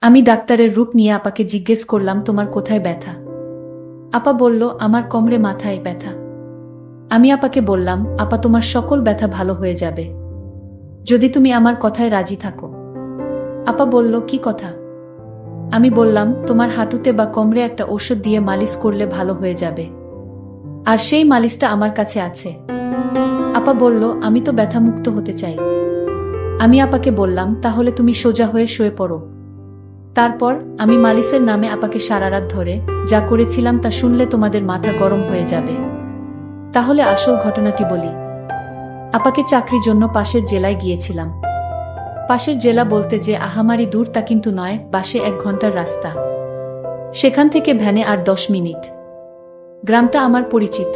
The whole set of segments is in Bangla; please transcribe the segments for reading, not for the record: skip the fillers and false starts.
আমি ডাক্তারের রূপ নিয়ে আপাকে জিজ্ঞেস করলাম, তোমার কোথায় ব্যথা? আপা বলল, আমার কোমরে মাথায় ব্যথা। আমি আপাকে বললাম, আপা তোমার সকল ব্যথা ভালো হয়ে যাবে যদি তুমি আমার কথায় রাজি থাকো। আপা বলল, কি কথা? আমি বললাম, তোমার হাঁটুতে বা কোমরে একটা ঔষধ দিয়ে মালিশ করলে ভালো হয়ে যাবে, আর সেই মালিশটা আমার কাছে আছে। আপা বলল, আমি তো ব্যথামুক্ত হতে চাই। আমি আপাকে বললাম, তাহলে তুমি সোজা হয়ে শুয়ে পড়ো। তারপর আমি মালিশের নামে আপাকে সারা রাত ধরে যা করেছিলাম তা শুনলে তোমাদের মাথা গরম হয়ে যাবে। তাহলে আসল ঘটনাটি বলি। আপাকে চাকরির জন্য পাশের জেলায় গিয়েছিলাম। পাশের জেলা বলতে যে আহামারি দূর তা কিন্তু নয়, বাসে 1 ঘন্টার রাস্তা। সেখান থেকে ভ্যানে আর 10 মিনিট। গ্রামটা আমার পরিচিত,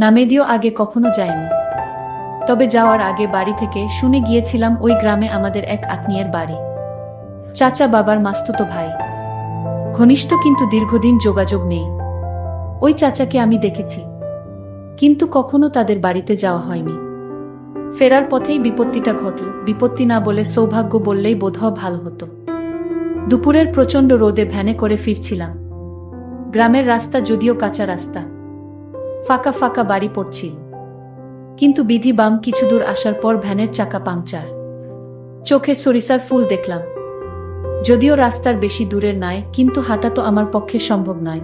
নামেদিও আগে কখনো যাইনি। তবে যাওয়ার আগে বাড়ি থেকে শুনে গিয়েছিলাম ওই গ্রামে আমাদের এক আত্মীয়ের বাড়ি, চাচা বাবার মাস্তুতো ভাই। ঘনিষ্ঠ কিন্তু দীর্ঘদিন যোগাযোগ নেই। ওই চাচাকে আমি দেখেছি, কিন্তু কখনো তাদের বাড়িতে যাওয়া হয়নি। ফেরার পথেই বিপত্তিটা ঘটল। বিপত্তি না বলে সৌভাগ্য বললেই বোধহয় ভালো হতো। দুপুরের প্রচণ্ড রোদে ভ্যানে করে ফিরছিলাম। গ্রামের রাস্তা যদিও কাঁচা রাস্তা, ফাঁকা ফাঁকা বাড়ি পড়ছিল, কিন্তু বিধি বাম কিছু দূর আসার পর ভ্যানের চাকা পাংচার। চোখে সরিষার ফুল দেখলাম। যদিও রাস্তার বেশি দূরের নয়, কিন্তু হাঁটা তো আমার পক্ষে সম্ভব নয়।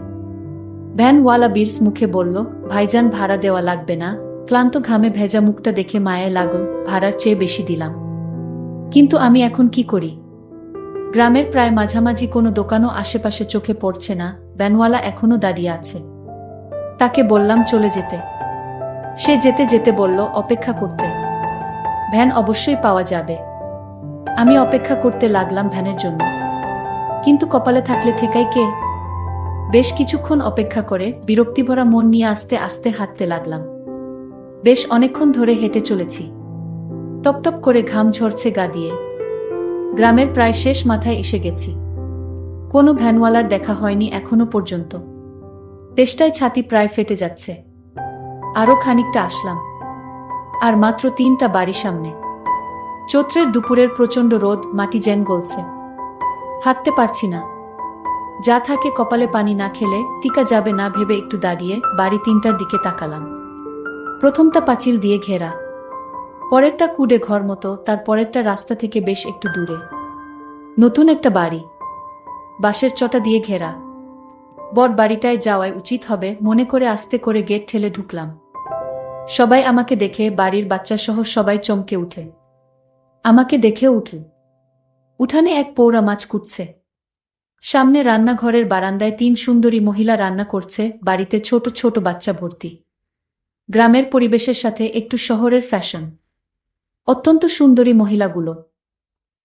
ভ্যানওয়ালা বিরস মুখে বলল, ভাইজান ভাড়া দেওয়া লাগবে না। ক্লান্ত ঘামে ভেজা মুখটা দেখে মায়ে লাগল, ভাড়ার চেয়ে বেশি দিলাম। কিন্তু আমি এখন কি করি? গ্রামের প্রায় মাঝামাঝি কোনো দোকানও আশেপাশে চোখে পড়ছে না। ভ্যানওয়ালা এখনো দাঁড়িয়ে আছে। তাকে বললাম চলে যেতে। সে যেতে যেতে বলল, অপেক্ষা করতে। ভ্যান অবশ্যই পাওয়া যাবে। আমি অপেক্ষা করতে লাগলাম ভ্যানের জন্য, কিন্তু কপালে থাকলে ঠেকাই কে? বেশ কিছুক্ষণ অপেক্ষা করে বিরক্তিভরা মন নিয়ে আস্তে আস্তে হাঁটতে লাগলাম। বেশ অনেকক্ষণ ধরে হেঁটে চলেছি। টপটপ করে ঘাম ঝরছে গা দিয়ে। গ্রামের প্রায় শেষ মাথায় এসে গেছি। কোনো ভ্যানওয়ালার দেখা হয়নি এখনো পর্যন্ত। তেষ্টায় ছাতি প্রায় ফেটে যাচ্ছে। আরও খানিকটা আসলাম, আর মাত্র 3টা বাড়ি সামনে। চৈত্রের দুপুরের প্রচণ্ড রোদ, মাটি যেন গলছে। হাঁটতে পারছি না। যা থাকে কপালে পানি না খেলে টিকা যাবে না ভেবে একটু দাঁড়িয়ে বাড়ি 3টার দিকে তাকালাম। প্রথমটা পাঁচিল দিয়ে ঘেরা, পরেরটা কুডে ঘর মতো, তার পরেরটা রাস্তা থেকে বেশ একটু দূরে। নতুন একটা বাড়ি, বাঁশের চটা দিয়ে ঘেরা। বট বাড়িটায় যাওয়াই উচিত হবে মনে করে আস্তে করে গেট ঠেলে ঢুকলাম। সবাই আমাকে দেখে, বাড়ির বাচ্চাসহ সবাই চমকে উঠে। আমাকে দেখেও উঠল। উঠানে এক পৌরা মাছ কুটছে। সামনে রান্নাঘরের বারান্দায় 3 সুন্দরী মহিলা রান্না করছে। বাড়িতে ছোট ছোট বাচ্চা ভর্তি। গ্রামের পরিবেশের সাথে একটু শহরের ফ্যাশন। অত্যন্ত সুন্দরী মহিলাগুলো,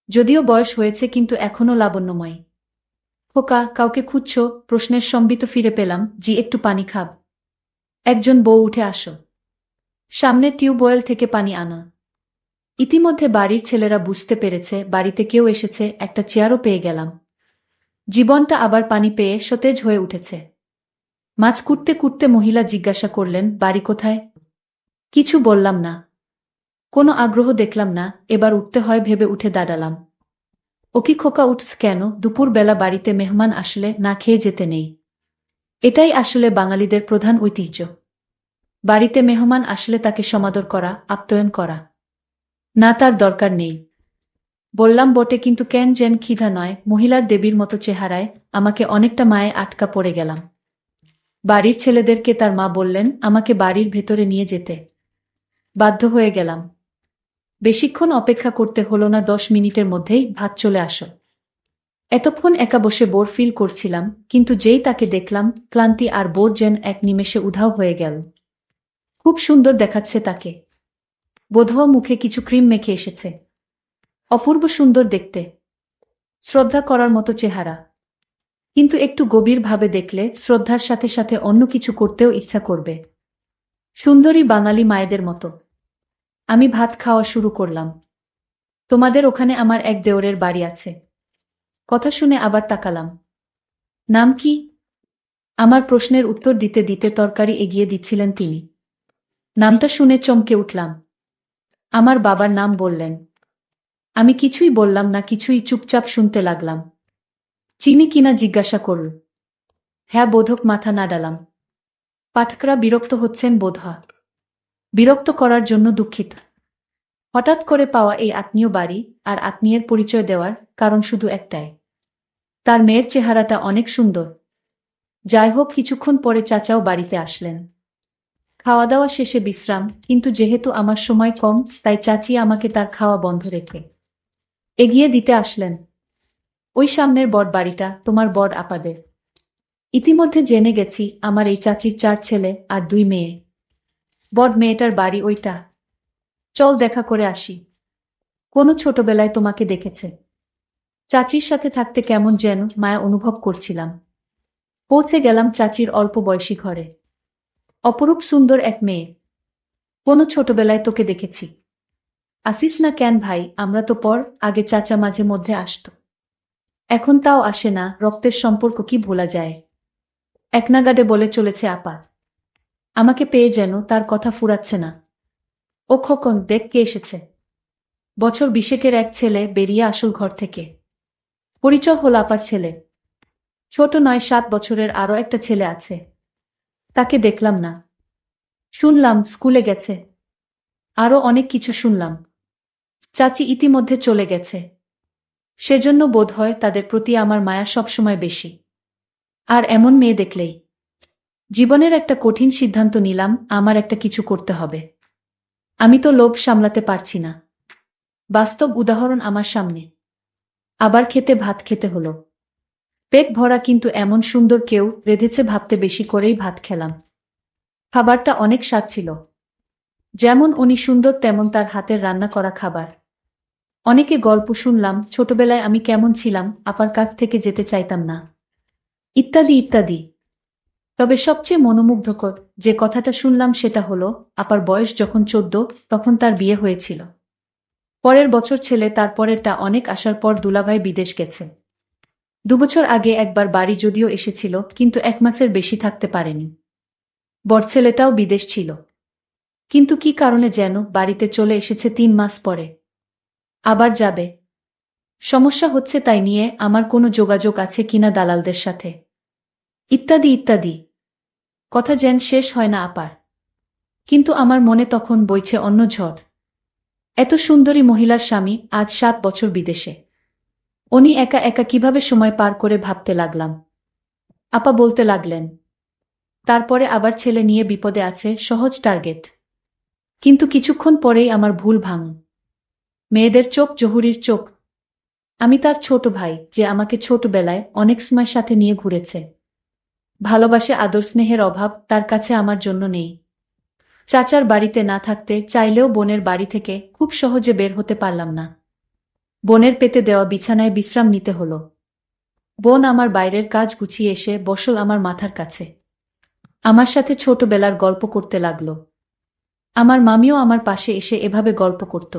যদিও বয়স হয়েছে কিন্তু এখনো লাবণ্যময়। খোকা, কাউকে খুঁজছো? প্রশ্নের সম্বিত ফিরে পেলাম, জি, একটু পানি খাব? একজন বউ, উঠে আসো। সামনে টিউবওয়েল থেকে পানি আনা। ইতিমধ্যে বাড়ির ছেলেরা বুঝতে পেরেছে বাড়িতে কেউ এসেছে। একটা চেয়ারও পেয়ে গেলাম। জীবনটা আবার পানি পেয়ে সতেজ হয়ে উঠেছে। মাছ কুটতে কুটতে মহিলা জিজ্ঞাসা করলেন, বাড়ি কোথায়? কিছু বললাম না। কোনো আগ্রহ দেখলাম না। এবার উঠতে হয় ভেবে উঠে দাঁড়ালাম। ও কি খোকা, উঠস কেন? দুপুরবেলা বাড়িতে মেহমান আসলে না খেয়ে যেতে নেই। এটাই আসলে বাঙালিদের প্রধান ঐতিহ্য। বাড়িতে মেহমান আসলে তাকে সমাদর করা, আপ্যায়ন করা। না, তার দরকার নেই। বললাম বটে, কিন্তু কেন যেন ক্ষিধা নয়। মহিলার দেবীর মতো চেহারায় আমাকে অনেকটা মায়ে আটকা পড়ে গেলাম। বাড়ির ছেলেদেরকে তার মা বললেন আমাকে বাড়ির ভেতরে নিয়ে যেতে। বাধ্য হয়ে গেলাম। বেশিক্ষণ অপেক্ষা করতে হলো না, 10 মিনিটের মধ্যেই ভাত চলে আসো। এতক্ষণ একা বসে বোর ফিল করছিলাম, কিন্তু যেই তাকে দেখলাম, ক্লান্তি আর বোর যেন এক নিমেষে উধাও হয়ে গেল। খুব সুন্দর দেখাচ্ছে তাকে। বোধহয় মুখে কিছু ক্রিম মেখে এসেছে। অপূর্ব সুন্দর দেখতে, শ্রদ্ধা করার মতো চেহারা। কিন্তু একটু গভীরভাবে দেখলে শ্রদ্ধার সাথে সাথে অন্য কিছু করতেও ইচ্ছা করবে। সুন্দরী বাঙালি মায়েদের মতো। আমি ভাত খাওয়া শুরু করলাম। তোমাদের ওখানে আমার এক দেওরের বাড়ি আছে। কথা শুনে আবার তাকালাম। নাম কি? আমার প্রশ্নের উত্তর দিতে দিতে তরকারি এগিয়ে দিচ্ছিলেন তিনি। নামটা শুনে চমকে উঠলাম। আমার বাবার নাম বললেন। আমি কিছুই বললাম না, কিছুই চুপচাপ শুনতে লাগলাম। চিনি কিনা জিজ্ঞাসা করল। হ্যাঁ বোধক মাথা নাড়ালাম। পাঠকরা বিরক্ত হচ্ছেন বোধহয়। বিরক্ত করার জন্য দুঃখিত। হঠাৎ করে পাওয়া এই আত্মীয় বাড়ি আর আত্মীয়ের পরিচয় দেওয়ার কারণ শুধু একটাই। তার মেয়ের চেহারাটা অনেক সুন্দর। যাই হোক, কিছুক্ষণ পরে চাচাও বাড়িতে আসলেন। খাওয়া দাওয়া শেষে বিশ্রাম, কিন্তু যেহেতু আমার সময় কম তাই চাচি আমাকে তার খাওয়া বন্ধ রেখে এগিয়ে দিতে আসলেন। ওই সামনের বড় বাড়িটা তোমার বড় আপাদের। ইতিমধ্যে জেনে গেছি আমার এই চাচির 4 ছেলে আর 2 মেয়ে। বড় মেয়েটার বাড়ি ওইটা। চল দেখা করে আসি। কোনো ছোটবেলায় তোমাকে দেখেছে। চাচির সাথে থাকতে কেমন যেন মায়া অনুভব করছিলাম। পৌঁছে গেলাম চাচির অল্প বয়সী ঘরে। অপরূপ সুন্দর এক মেয়ে। কোনো ছোটবেলায় তোকে দেখেছি। আসিস না কেন ভাই? আমরা তো পর আগে চাচা মাঝে মধ্যে আসতো। এখন তাও আসে না। রক্তের সম্পর্ক কি ভোলা যায়? একনাগাড়ে বলে চলেছে আপা। আমাকে পেয়ে যেন তার কথা ফুরাচ্ছে না। ও খোকন, দেখ কে এসেছে। বছর 20-এর এক ছেলে বেরিয়ে আসল ঘর থেকে। পরিচয় হল আপার ছেলে। ছোট নয়, 7 বছরের আরও একটা ছেলে আছে। তাকে দেখলাম না। শুনলাম স্কুলে গেছে। আরও অনেক কিছু শুনলাম। চাচি ইতিমধ্যে চলে গেছে। সেজন্য বোধহয় তাদের প্রতি আমার মায়া সবসময় বেশি। আর এমন মেয়ে দেখলেই জীবনের একটা কঠিন সিদ্ধান্ত নিলাম, আমার একটা কিছু করতে হবে। আমি তো লোভ সামলাতে পারছি না। বাস্তব উদাহরণ আমার সামনে। আবার খেতে ভাত খেতে হলো। পেট ভরা, কিন্তু এমন সুন্দর কেউ রেঁধেছে ভাবতে বেশি করেই ভাত খেলাম। খাবারটা অনেক স্বাদ ছিল। যেমন উনি সুন্দর তেমন তার হাতের রান্না করা খাবার। অনেকে গল্প শুনলাম, ছোটবেলায় আমি কেমন ছিলাম, আপার কাছ থেকে যেতে চাইতাম না, ইত্যাদি ইত্যাদি। তবে সবচেয়ে মনোমুগ্ধকর যে কথাটা শুনলাম সেটা হলো, আপার বয়স যখন 14 তখন তার বিয়ে হয়েছিল। পরের বছর ছেলে, তারপরেরটা অনেক আসার পর দুলাভাই বিদেশ গেছে। 2 বছর আগে একবার বাড়ি যদিও এসেছিল, কিন্তু 1 মাসের বেশি থাকতে পারেনি। বড় ছেলেটাও বিদেশ ছিল, কিন্তু কি কারণে যেন বাড়িতে চলে এসেছে 3 মাস পরে। আবার যাবে। সমস্যা হচ্ছে তাই নিয়ে আমার কোনো যোগাযোগ আছে কিনা দালালদের সাথে, ইত্যাদি ইত্যাদি। কথা যেন শেষ হয় না আপার। কিন্তু আমার মনে তখন বইছে অন্য ঝড়। এত সুন্দরী মহিলার স্বামী আজ 7 বছর বিদেশে। উনি একা একা কিভাবে সময় পার করে ভাবতে লাগলাম। আপা বলতে লাগলেন, তারপরে আবার ছেলে নিয়ে বিপদে আছে, সহজ টার্গেট। কিন্তু কিছুক্ষণ পরেই আমার ভুল ভাঙল। মেয়েদের চোখ জহুরির চোখ। আমি তার ছোট ভাই, যে আমাকে ছোটবেলায় অনেক সময় সাথে নিয়ে ঘুরেছে। ভালোবাসে, আদর স্নেহের অভাব তার কাছে আমার জন্য নেই। চাচার বাড়িতে না থাকতে চাইলেও বোনের বাড়ি থেকে খুব সহজে বের হতে পারলাম না। বোনের পেতে দেওয়া বিছানায় বিশ্রাম নিতে হলো। বোন আমার বাইরের কাজ গুছিয়ে এসে বসল আমার মাথার কাছে। আমার সাথে ছোটবেলার গল্প করতে লাগল। আমার মামিও আমার পাশে এসে এভাবে গল্প করত।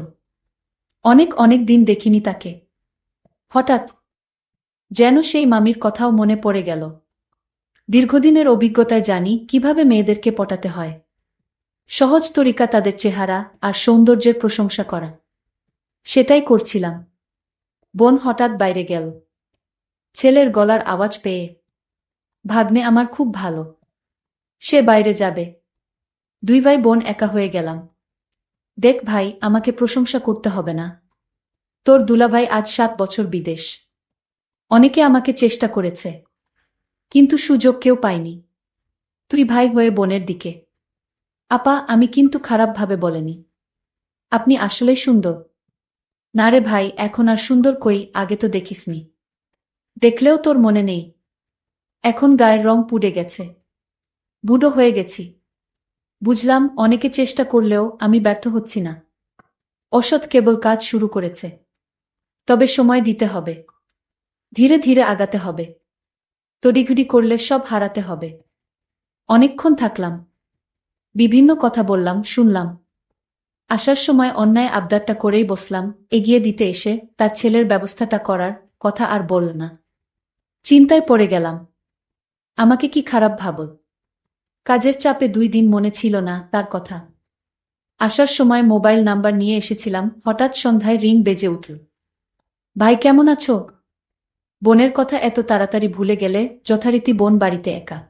অনেক অনেক দিন দেখিনি তাকে। হঠাৎ যেন সেই মামির কথাও মনে পড়ে গেল। দীর্ঘদিনের অভিজ্ঞতায় জানি কিভাবে মেয়েদেরকে পটাতে হয়। সহজ তরিকা তাদের চেহারা আর সৌন্দর্যের প্রশংসা করা। সেটাই করছিলাম। বোন হঠাৎ বাইরে গেল। ছেলের গলার আওয়াজ পেয়ে। ভাগ্নে আমার খুব ভালো। সে বাইরে যাবে। 2 ভাই বোন একা হয়ে গেলাম। দেখ ভাই, আমাকে প্রশংসা করতে হবে না। তোর দুলাভাই আজ 7 বছর বিদেশ। অনেকে আমাকে চেষ্টা করেছে, কিন্তু সুযোগ কেউ পায়নি। তুই ভাই হয়ে বোনের দিকে। আপা, আমি কিন্তু খারাপভাবে বলেনি। আপনি আসলেই সুন্দর। না রে ভাই, এখন আর সুন্দর কই, আগে তো দেখিসনি। দেখলেও তোর মনে নেই। এখন গায়ের রং পুড়ে গেছে। বুড়ো হয়ে গেছি। বুঝলাম, অনেকে চেষ্টা করলেও আমি ব্যর্থ হচ্ছি না। অসৎ কেবল কাজ শুরু করেছে। তবে সময় দিতে হবে। ধীরে ধীরে আগাতে হবে। তড়িঘড়ি করলে সব হারাতে হবে। অনেকক্ষণ থাকলাম। বিভিন্ন কথা বললাম, শুনলাম। আসার সময় অন্যায় আবদারটা করেই বসলাম। এগিয়ে দিতে এসে তার ছেলের ব্যবস্থাটা করার কথা আর বলল না। চিন্তায় পড়ে গেলাম। আমাকে কি খারাপ ভাবল? কাজের চাপে 2 দিন মনে ছিল না তার কথা। আসার সময় মোবাইল নাম্বার নিয়ে এসেছিলাম, হঠাৎ সন্ধ্যায় রিং বেজে উঠল। ভাই কেমন আছো? বোনের কথা এত তাড়াতাড়ি ভুলে গেলে? যথারীতি বোন বাড়িতে একা।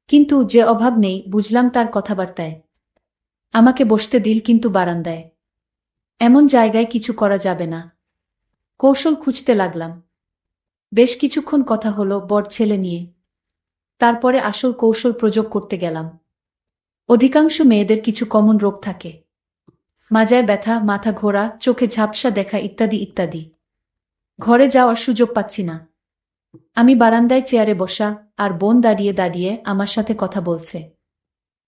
কিন্তু যে অভাব নেই বুঝলাম তার কথাবার্তায়। আমাকে বসতে দিল কিন্তু বারান্দায়। এমন জায়গায় কিছু করা যাবে না। কৌশল খুঁজতে লাগলাম। বেশ কিছুক্ষণ কথা হলো বড় ছেলে নিয়ে। তারপরে আসল কৌশল প্রয়োগ করতে গেলাম। অধিকাংশ মেয়েদের কিছু কমন রোগ থাকে। মাজায় ব্যথা, মাথা ঘোরা, চোখে ঝাপসা দেখা ইত্যাদি ইত্যাদি। ঘরে যাওয়ার সুযোগ পাচ্ছি না। আমি বারান্দায় চেয়ারে বসা, আর বোন দাঁড়িয়ে দাঁড়িয়ে আমার সাথে কথা বলছে।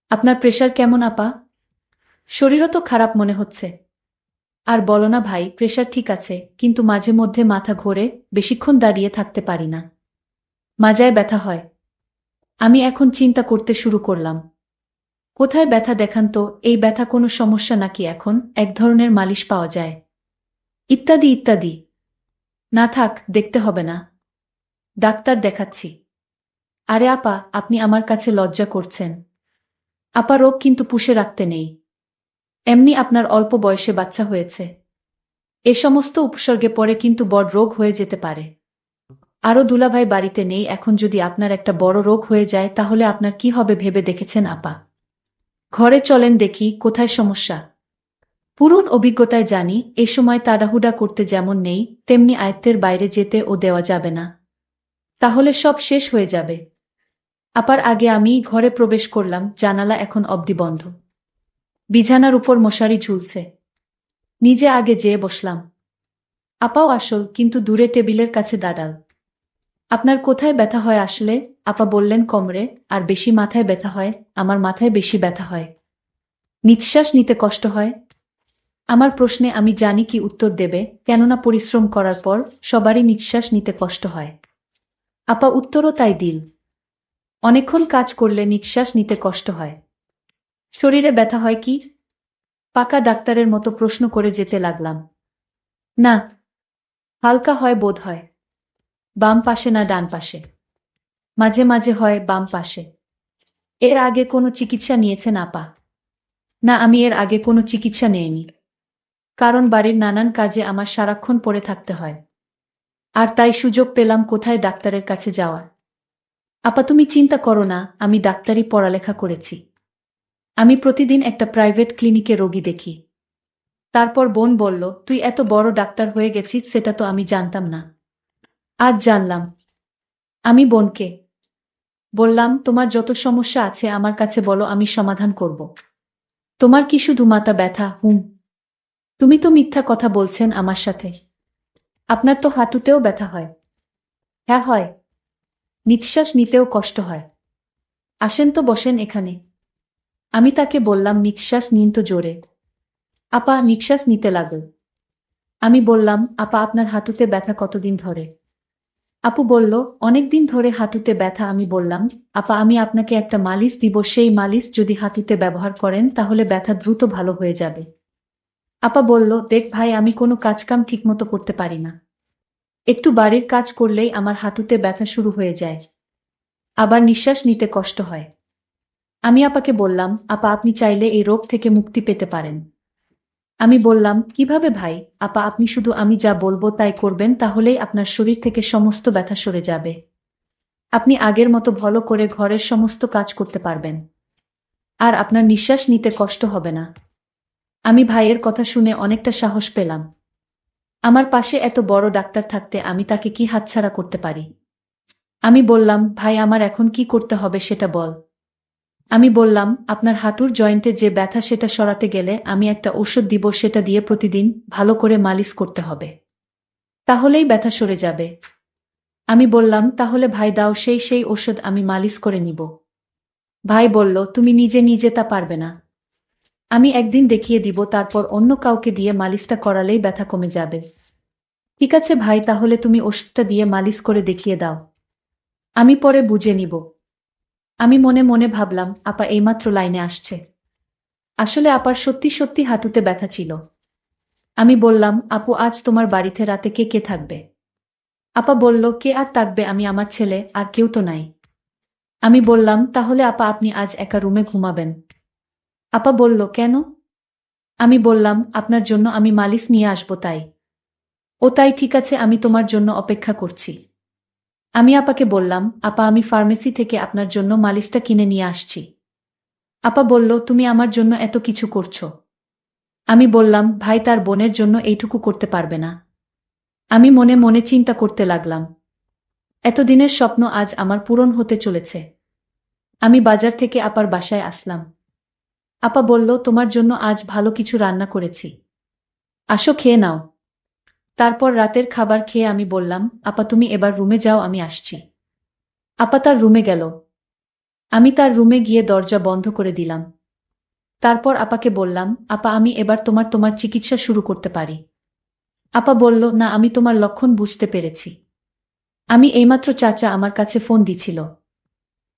আপনার প্রেশার কেমন আপা? শরীরও তো খারাপ মনে হচ্ছে। আর বলো না ভাই, প্রেশার ঠিক আছে, কিন্তু মাঝে মধ্যে মাথা ঘোরে, বেশিক্ষণ দাঁড়িয়ে থাকতে পারি না। মাজায় ব্যথা হয়। আমি এখন চিন্তা করতে শুরু করলাম। কোথায় ব্যথা দেখান তো, এই ব্যথা কোনো সমস্যা নাকি এখন এক ধরনের মালিশ পাওয়া যায়? ইত্যাদি ইত্যাদি। না থাক, দেখতে হবে না। ডাক্তার দেখাচ্ছি। আরে আপা, আপনি আমার কাছে লজ্জা করছেন। আপা রোগ কিন্তু পুষে রাখতে নেই। এমনি আপনার অল্প বয়সে বাচ্চা হয়েছে। এ সমস্ত উপসর্গে পরে কিন্তু বড় রোগ হয়ে যেতে পারে। আরও দুলাভাই বাড়িতে নেই, এখন যদি আপনার একটা বড় রোগ হয়ে যায় তাহলে আপনার কি হবে ভেবে দেখেছেন আপা? ঘরে চলেন দেখি কোথায় সমস্যা। পুরন অভিজ্ঞতায় জানি এ সময় তাড়াহুড়া করতে যেমন নেই, তেমনি আয়ত্তের বাইরে যেতে ও দেওয়া যাবে না। তাহলে সব শেষ হয়ে যাবে। আপার আগে আমি ঘরে প্রবেশ করলাম, জানালা এখন অবধি বন্ধ। বিছানার উপর মশারি ঝুলছে। নিজে আগে যেয়ে বসলাম। আপাও আসল, কিন্তু দূরে টেবিলের কাছে দাঁড়াল। আপনার কোথায় ব্যথা হয় আসলে? আপা বললেন কোমরে, আর বেশি মাথায় ব্যথা হয়। আমার মাথায় বেশি ব্যথা হয়। নিঃশ্বাস নিতে কষ্ট হয়। আমার প্রশ্নে আমি জানি কি উত্তর দেবে, কেননা পরিশ্রম করার পর সবারই নিঃশ্বাস নিতে কষ্ট হয়। আপা উত্তরও তাই দিল। অনেকক্ষণ কাজ করলে নিঃশ্বাস নিতে কষ্ট হয়। শরীরে ব্যথা হয় কি? পাকা ডাক্তারের মতো প্রশ্ন করে যেতে লাগলাম। না, হালকা হয় বোধ হয়। বাম পাশে না ডান পাশে? মাঝে মাঝে হয় বাম পাশে। এর আগে কোনো চিকিৎসা নিয়েছেন আপা? না, আমি এর আগে কোনো চিকিৎসা নেইনি। কারণ বাড়ির নানান কাজে আমার সারাক্ষণ পড়ে থাকতে হয়। আর তাই সুযোগ পেলাম কোথায় ডাক্তারের কাছে যাওয়ার। আপা তুমি চিন্তা করো না, আমি ডাক্তারি পড়ালেখা করেছি। আমি প্রতিদিন একটা প্রাইভেট ক্লিনিকে রোগী দেখি। তারপর বোন বলল, তুই এত বড় ডাক্তার হয়ে গেছিস, সেটা তো আমি জানতাম না। আজ জানলাম। আমি বোনকে বললাম, তোমার যত সমস্যা আছে আমার কাছে বলো, আমি সমাধান করব। তোমার কি শুধু মাথা ব্যথা? তুমি তো মিথ্যা কথা বলছেন আমার সাথে। আপনার তো হাঁটুতেও ব্যথা হয়। হ্যাঁ হয়। নিঃশ্বাস নিতেও কষ্ট হয়। আসেন তো বসেন এখানে। আমি তাকে বললাম, নিঃশ্বাস নিন তো জোরে। আপা নিঃশ্বাস নিতে লাগল। আমি বললাম, আপা আপনার হাঁটুতে ব্যথা কতদিন ধরে? আপু বলল, অনেকদিন ধরে হাঁটুতে ব্যথা। আমি বললাম, আপা আমি আপনাকে একটা মালিশ দিব, সেই মালিশ যদি হাঁটুতে ব্যবহার করেন তাহলে ব্যথা দ্রুত ভালো হয়ে যাবে। আপা বলল, দেখ ভাই, আমি কোনো কাজকাম ঠিকমতো করতে পারি না। একটু বাড়ির কাজ করলেই আমার হাঁটুতে ব্যথা শুরু হয়ে যায়। আবার নিঃশ্বাস নিতে কষ্ট হয়। আমি আপাকে বললাম, আপা আপনি চাইলে এই রোগ থেকে মুক্তি পেতে পারেন। আমি বললাম, কিভাবে ভাই? আপা আপনি শুধু আমি যা বলবো তাই করবেন, তাহলেই আপনার শরীর থেকে সমস্ত ব্যথা সরে যাবে। আপনি আগের মতো ভালো করে ঘরের সমস্ত কাজ করতে পারবেন। আর আপনার নিঃশ্বাস নিতে কষ্ট হবে না। আমি ভাইয়ের কথা শুনে অনেকটা সাহস পেলাম। আমার পাশে এত বড় ডাক্তার থাকতে আমি তাকে কি হাতছাড়া করতে পারি? আমি বললাম, ভাই আমার এখন কি করতে হবে সেটা বল। আমি বললাম, আপনার হাঁটুর জয়েন্টে যে ব্যথা সেটা সরাতে গেলে আমি একটা ঔষধ দিব, সেটা দিয়ে প্রতিদিন ভালো করে মালিশ করতে হবে। তাহলেই ব্যথা সরে যাবে। আমি বললাম, তাহলে ভাই দাও সেই ঔষধ, আমি মালিশ করে নিব। ভাই বলল, তুমি নিজে নিজে তা পারবে না। আমি একদিন দেখিয়ে দিব, তারপর অন্য কাউকে দিয়ে মালিশটা করালেই ব্যথা কমে যাবে। ঠিক আছে ভাই, তাহলে তুমি ওষুধটা দিয়ে মালিশ করে দেখিয়ে দাও। আমি পরে বুঝে নিব। আমি মনে মনে ভাবলাম, আপা এইমাত্র লাইনে আসছে। আসলে আপার সত্যি সত্যি হাঁটুতে ব্যথা ছিল। আমি বললাম, আপু আজ তোমার বাড়িতে রাতে কে কে থাকবে? আপা বলল, কে আর থাকবে, আমি আমার ছেলে, আর কেউ তো নাই। আমি বললাম, তাহলে আপা আপনি আজ একা রুমে ঘুমাবেন? আপা বলল, কেন? আমি বললাম, আপনার জন্য আমি মালিশ নিয়ে আসবো তাই। ও তাই, ঠিক আছে, আমি তোমার জন্য অপেক্ষা করছি। আমি আপাকে বললাম, আপা আমি ফার্মেসি থেকে আপনার জন্য মালিশটা কিনে নিয়ে আসছি। আপা বলল, তুমি আমার জন্য এত কিছু করছো। আমি বললাম, ভাই তার বোনের জন্য এইটুকু করতে পারবে না। আমি মনে মনে চিন্তা করতে লাগলাম। এতদিনের স্বপ্ন আজ আমার পূরণ হতে চলেছে। আমি বাজার থেকে আপার বাসায় আসলাম। আপা বলল, তোমার জন্য আজ ভালো কিছু রান্না করেছি। আসো খেয়ে নাও। তারপর রাতের খাবার খেয়ে আমি বললাম, আপা তুমি এবার রুমে যাও, আমি আসছি। আপা তার রুমে গেল। আমি তার রুমে গিয়ে দরজা বন্ধ করে দিলাম। তারপর আপাকে বললাম, আপা আমি এবার তোমার চিকিৎসা শুরু করতে পারি। আপা বলল, না আমি তোমার লক্ষণ বুঝতে পেরেছি। আমি এইমাত্র চাচা আমার কাছে ফোন দিছিল।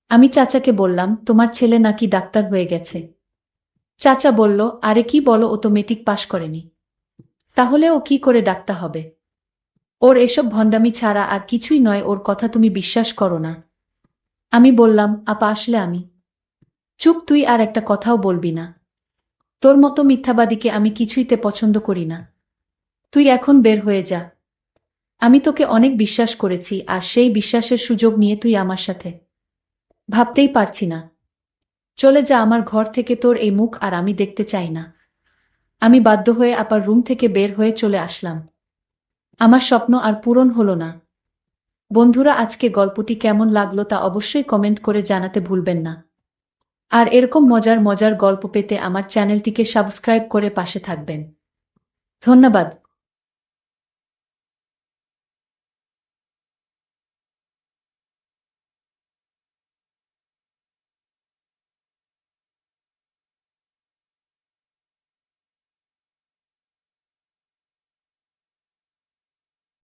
আমি চাচাকে বললাম, তোমার ছেলে নাকি ডাক্তার হয়ে গেছে। চাচা বলল, আরে কি বলো, ও তো মেট্রিক পাশ করেনি। তাহলে ও কি করে ডাক্তার হবে? ওর এসব ভণ্ডামি ছাড়া আর কিছুই নয়, ওর কথা তুমি বিশ্বাস করো না। আমি বললাম, আপা আসলে আমি। চুপ, তুই আর একটা কথাও বলবি না। তোর মতো মিথ্যাবাদীকে আমি কিছুইতে পছন্দ করি না। তুই এখন বের হয়ে যা। আমি তোকে অনেক বিশ্বাস করেছি, আর সেই বিশ্বাসের সুযোগ নিয়ে তুই আমার সাথে। ভাবতেই পারছি না। চলে যা আমার ঘর থেকে, তোর এই মুখ আর আমি দেখতে চাই না। আমি বাধ্য হয়ে আপার রুম থেকে বের হয়ে চলে আসলাম। আমার স্বপ্ন আর পূরণ হলো না। বন্ধুরা, আজকে গল্পটি কেমন লাগলো তা অবশ্যই কমেন্ট করে জানাতে ভুলবেন না। আর এরকম মজার মজার গল্প পেতে আমার চ্যানেলটিকে সাবস্ক্রাইব করে পাশে থাকবেন। ধন্যবাদ।